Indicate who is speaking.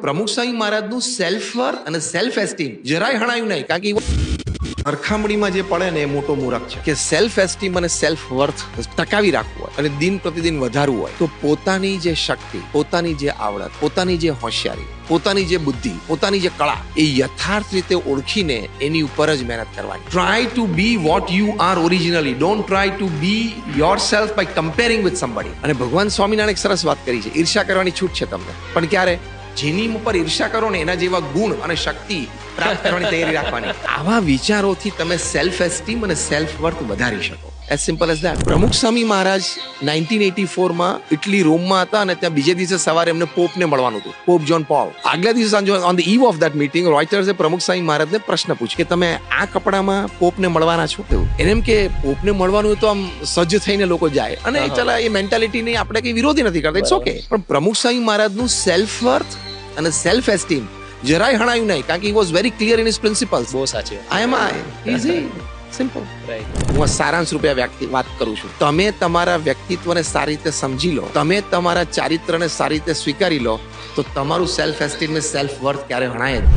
Speaker 1: પ્રમુખ સ્વામી મહારાજનું self worth અને સેલ્ફ એસ્ટીમ જરાય હણાયું નહીં, કારણ કે સરખામણીમાં જે પડે ને એ મોટો મૂરખ છે કે સેલ્ફ એસ્ટીમ અને સેલ્ફ વર્થ ટકાવી રાખવું હોય અને દિન પ્રતિદિન વધારવું હોય તો પોતાની જે શક્તિ, પોતાની જે આવડત, પોતાની જે હોશિયારી, પોતાની જે બુદ્ધિ, પોતાની જે કળા એ યથાર્થ રીતે ઓળખીને એની ઉપર જ મહેનત કરવાની. Try to be what you are originally, don't try to be yourself by comparing with somebody. અને ભગવાન સ્વામિનારાયણ એક સરસ વાત કરી છે, ઈર્ષા કરવાની છૂટ છે તમને, પણ ક્યારે? જેની ઉપર ઈર્ષા કરો ને એના જેવા ગુણ અને શક્તિ પ્રાપ્ત કરવાની તૈયારી રાખવાની. આવા વિચારોથી તમે સેલ્ફ એસ્ટીમ અને સેલ્ફ વર્થ વધારી શકો. As simple as that. પ્રમુખ સ્વામી મહારાજ 1984માં ઇટલી રોમમાં હતા અને ત્યાં બીજે દિવસે સવારે એમને પોપને મળવાનું હતું, પોપ જ્હોન પોલ. આગલા દિવસે સાંજે on the eve of that meeting રોયટર્સે પ્રમુખ સ્વામી મહારાજને પ્રશ્ન પૂછ્યો કે તમે આ કપડામાં પોપને મળવાના છો? એને એમ કે પોપને મળવાનું તો આમ સજ્જ થઈને લોકો જાય અને ચલા એ મેન્ટાલિટીની આપણે કઈ વિરોધી નથી કરતા, ઇટ્સ ઓકે. પણ પ્રમુખ સ્વામી મહારાજનું સેલ્ફ વર્થ અને સેલ્ફ એસ્ટીમ જરાય હણાયું નહીં, કારણ કે he was very clear in his principles.
Speaker 2: બહુ સાચી
Speaker 1: આઈ એમ ઇઝી સિમ્પલ.
Speaker 2: રાઈટ.
Speaker 1: હું સારાંશ રૂપે વાત કરું છું. તમે તમારા વ્યક્તિત્વને સારી રીતે સમજી લો, તમે તમારા ચારિત્રને સારી રીતે સ્વીકારી લો, તો તમારું સેલ્ફ એસ્ટીમ ને સેલ્ફ વર્થ ક્યારે હણાય જ નહીં.